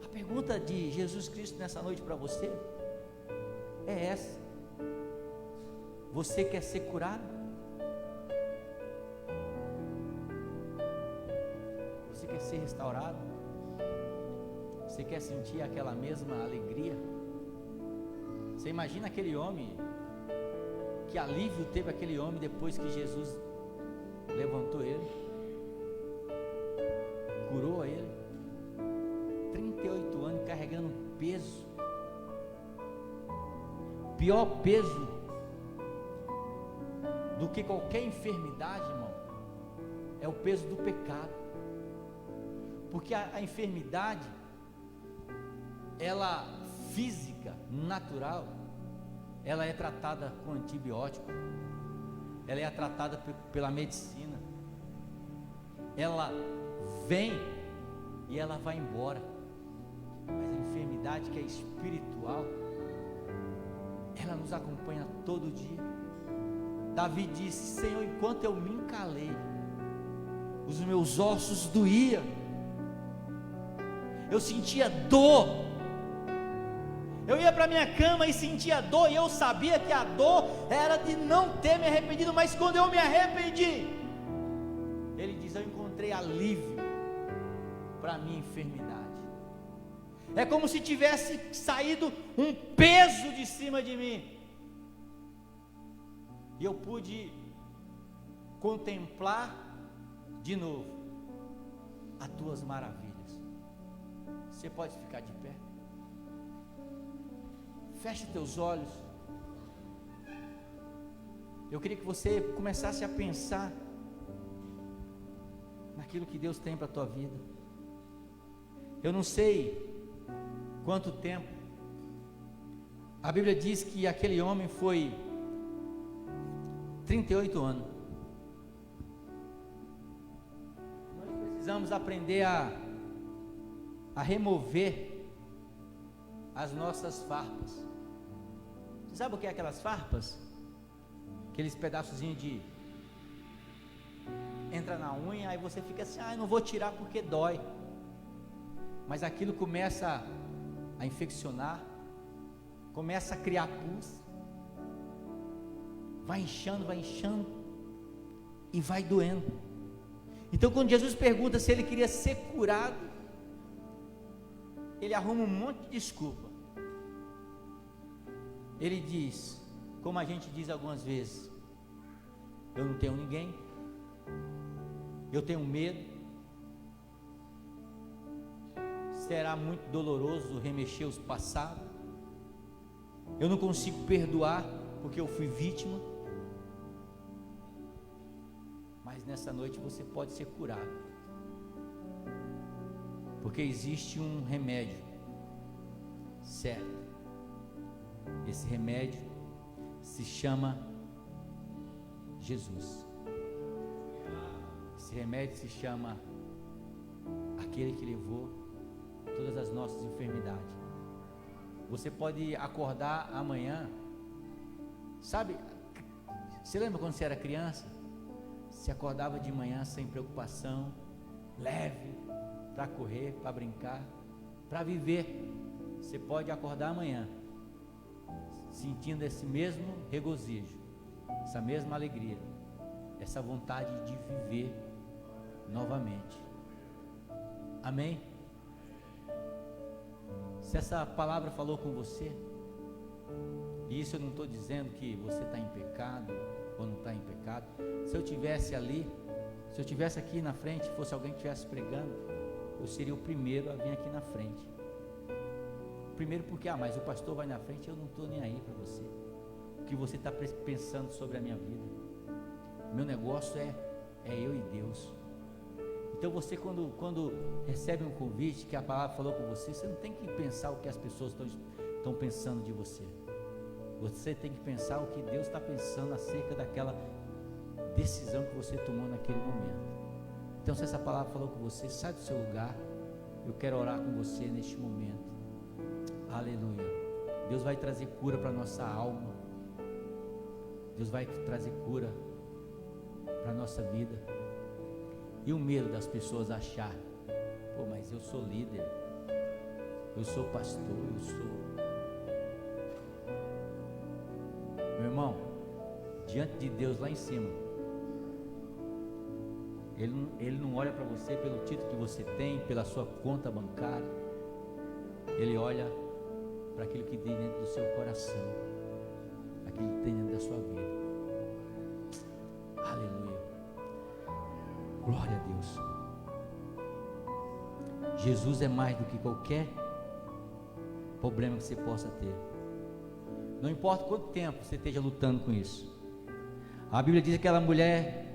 A pergunta de Jesus Cristo nessa noite para você é essa: você quer ser curado? Você quer ser restaurado? Você quer sentir aquela mesma alegria? Você imagina aquele homem, que alívio teve aquele homem depois que Jesus levantou ele, curou ele, 38 anos carregando peso, pior peso do que qualquer enfermidade, irmão, é o peso do pecado, porque a enfermidade, ela física, natural, ela é tratada com antibiótico, ela é tratada pela medicina, ela vem e ela vai embora, mas a enfermidade que é espiritual, ela nos acompanha todo dia. Davi disse: Senhor, enquanto eu me encalei, os meus ossos doíam, eu sentia dor, eu ia para minha cama e sentia dor, e eu sabia que a dor era de não ter me arrependido, mas quando eu me arrependi, ele diz: eu encontrei alívio para a minha enfermidade. É como se tivesse saído um peso de cima de mim, e eu pude contemplar de novo as tuas maravilhas. Você pode ficar de pé? Feche teus olhos. Eu queria que você começasse a pensar naquilo que Deus tem para a tua vida. Eu não sei quanto tempo. A Bíblia diz que aquele homem foi 38 anos. Nós precisamos aprender a remover as nossas farpas. Você sabe o que é aquelas farpas? Aqueles pedaçozinhos de entra na unha, aí você fica assim: eu não vou tirar porque dói. Mas aquilo começa a infeccionar, começa a criar pus, vai inchando e vai doendo. Então, quando Jesus pergunta se ele queria ser curado, ele arruma um monte de desculpa. Ele diz, como a gente diz algumas vezes: eu não tenho ninguém, eu tenho medo, será muito doloroso remexer os passados, eu não consigo perdoar porque eu fui vítima. Mas nessa noite você pode ser curado, porque existe um remédio certo. Esse remédio se chama Jesus. Esse remédio se chama aquele que levou todas as nossas enfermidades. Você pode acordar amanhã, sabe, você lembra quando você era criança? Você acordava de manhã sem preocupação, leve, para correr, para brincar, para viver. Você pode acordar amanhã sentindo esse mesmo regozijo, essa mesma alegria, essa vontade de viver novamente. Amém? Se essa palavra falou com você, e isso eu não estou dizendo que você está em pecado ou não está em pecado. Se eu tivesse ali, se eu tivesse aqui na frente, fosse alguém que estivesse pregando, eu seria o primeiro a vir aqui na frente. Primeiro porque, mas o pastor vai na frente, eu não estou nem aí para você. que você está pensando sobre a minha vida. Meu negócio é eu e Deus. Então você quando recebe um convite, que a palavra falou com você, você não tem que pensar o que as pessoas estão pensando de você. Você tem que pensar o que Deus está pensando acerca daquela decisão que você tomou naquele momento. Então, se essa palavra falou com você, sai do seu lugar. Eu quero orar com você neste momento. Aleluia. Deus vai trazer cura para a nossa alma. Deus vai trazer cura para a nossa vida. E o medo das pessoas achar: pô, mas eu sou líder, eu sou pastor, eu sou... Meu irmão, diante de Deus lá em cima, Ele não olha para você pelo título que você tem, pela sua conta bancária. Ele olha para aquilo que tem dentro do seu coração, aquilo que tem dentro da sua vida. Aleluia. Glória a Deus. Jesus é mais do que qualquer problema que você possa ter. Não importa quanto tempo você esteja lutando com isso. A Bíblia diz que aquela mulher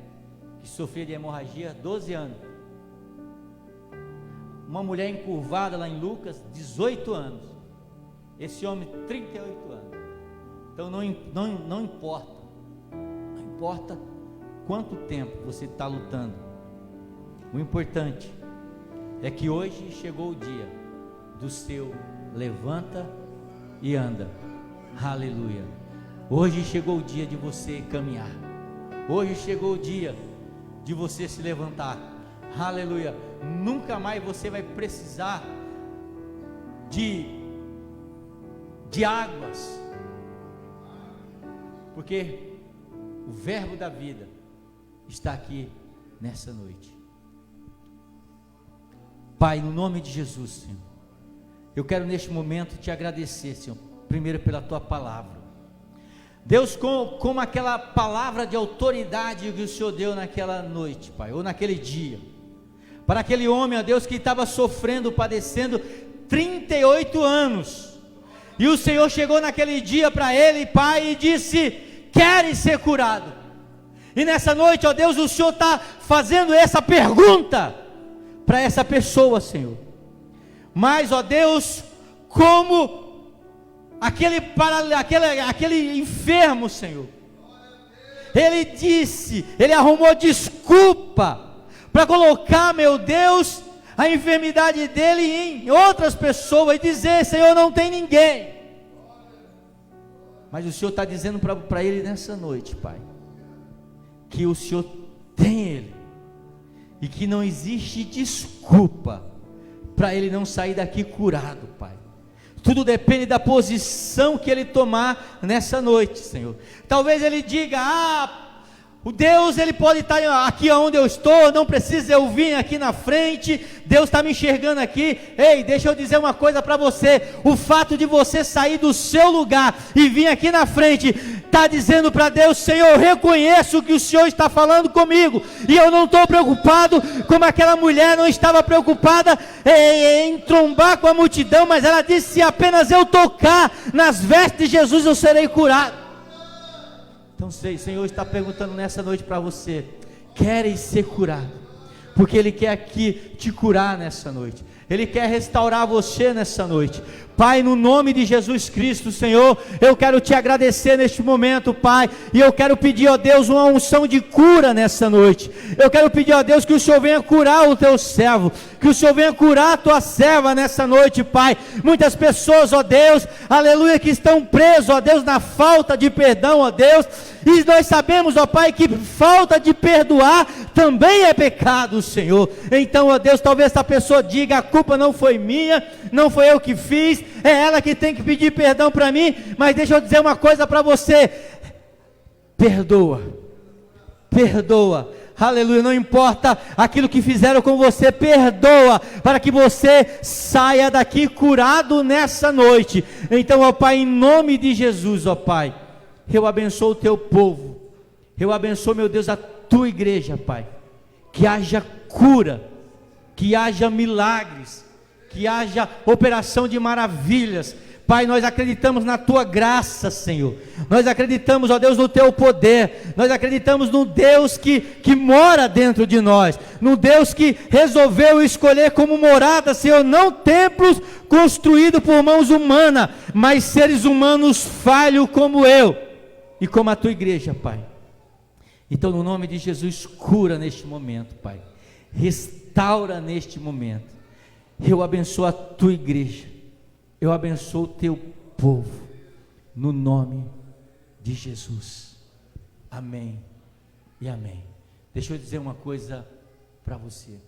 que sofria de hemorragia 12 anos. Uma mulher encurvada lá em Lucas, 18 anos. Esse homem, 38 anos. Então não importa. Não importa quanto tempo você está lutando. O importante é que hoje chegou o dia do seu levanta e anda. Aleluia. Hoje chegou o dia de você caminhar. Hoje chegou o dia de você se levantar. Aleluia. Nunca mais você vai precisar de águas, porque o verbo da vida está aqui nessa noite. Pai, no nome de Jesus, Senhor, eu quero neste momento te agradecer, Senhor, primeiro pela tua palavra. Deus, como aquela palavra de autoridade que o Senhor deu naquela noite, Pai, ou naquele dia, para aquele homem, ó Deus, que estava sofrendo, padecendo 38 anos, e o Senhor chegou naquele dia para ele, Pai, e disse: queres ser curado? E nessa noite, ó Deus, o Senhor está fazendo essa pergunta para essa pessoa, Senhor. Mas, ó Deus, como aquele enfermo, Senhor, ele disse, ele arrumou desculpa para colocar, meu Deus, a enfermidade dele em outras pessoas e dizer: Senhor, não tem ninguém. Mas o Senhor está dizendo para ele nessa noite, Pai, que o Senhor tem ele, e que não existe desculpa para ele não sair daqui curado, Pai. Tudo depende da posição que ele tomar nessa noite, Senhor. Talvez ele diga: o Deus, ele pode estar aqui onde eu estou, não precisa eu vir aqui na frente, Deus está me enxergando aqui. Ei, deixa eu dizer uma coisa para você: o fato de você sair do seu lugar e vir aqui na frente, está dizendo para Deus: Senhor, eu reconheço que o Senhor está falando comigo, e eu não estou preocupado como aquela mulher não estava preocupada em trombar com a multidão, mas ela disse: se apenas eu tocar nas vestes de Jesus, eu serei curado. Então, o Senhor está perguntando nessa noite para você: queres ser curado? Porque Ele quer aqui te curar nessa noite. Ele quer restaurar você nessa noite. Pai, no nome de Jesus Cristo, Senhor, eu quero te agradecer neste momento, Pai, e eu quero pedir, ó Deus, uma unção de cura nessa noite. Eu quero pedir, ó Deus, que o Senhor venha curar o teu servo, que o Senhor venha curar a tua serva nessa noite, Pai. Muitas pessoas, ó Deus, aleluia, que estão presas, ó Deus, na falta de perdão, ó Deus, e nós sabemos, ó Pai, que falta de perdoar também é pecado, Senhor. Então, ó Deus, talvez essa pessoa diga: a culpa não foi minha, não foi eu que fiz, é ela que tem que pedir perdão para mim. Mas deixa eu dizer uma coisa para você: perdoa, aleluia, não importa aquilo que fizeram com você, perdoa, para que você saia daqui curado nessa noite. Então, ó Pai, em nome de Jesus, ó Pai, eu abençoo o teu povo, eu abençoo, meu Deus, a tua igreja, Pai, que haja cura, que haja milagres, que haja operação de maravilhas, Pai, nós acreditamos na Tua graça, Senhor. Nós acreditamos, ó Deus, no Teu poder. Nós acreditamos no Deus que mora dentro de nós, no Deus que resolveu escolher como morada, Senhor, não templos construídos por mãos humanas, mas seres humanos falhos como eu e como a Tua igreja, Pai. Então, no nome de Jesus, cura neste momento, Pai. Restaura neste momento. Eu abençoo a Tua igreja. Eu abençoo o Teu povo. No nome de Jesus. Amém e amém. Deixa eu dizer uma coisa para você.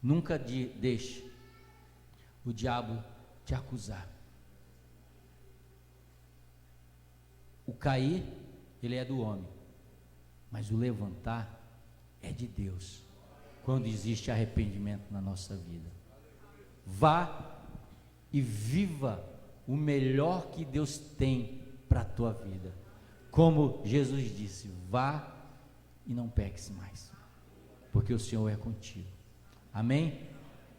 Nunca deixe o diabo te acusar. O cair, ele é do homem. Mas o levantar é de Deus, quando existe arrependimento na nossa vida. Vá e viva o melhor que Deus tem para a tua vida. Como Jesus disse, vá e não peques mais, porque o Senhor é contigo. Amém?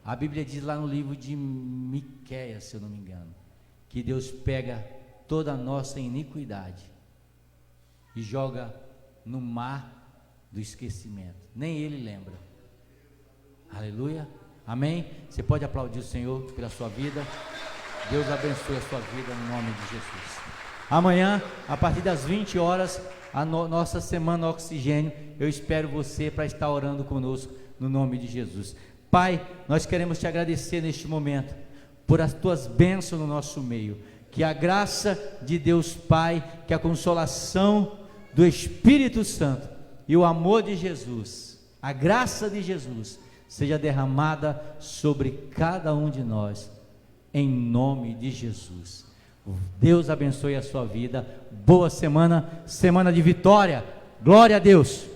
A Bíblia diz lá no livro de Miqueias, se eu não me engano, que Deus pega toda a nossa iniquidade e joga no mar do esquecimento, nem Ele lembra. Aleluia, amém? Você pode aplaudir o Senhor pela sua vida. Deus abençoe a sua vida no nome de Jesus. Amanhã, a partir das 20 horas, nossa semana Oxigênio, eu espero você para estar orando conosco no nome de Jesus. Pai, nós queremos te agradecer neste momento por as tuas bênçãos no nosso meio. Que a graça de Deus Pai, que a consolação do Espírito Santo e o amor de Jesus, a graça de Jesus, seja derramada sobre cada um de nós, em nome de Jesus. Deus abençoe a sua vida. Boa semana, semana de vitória. Glória a Deus.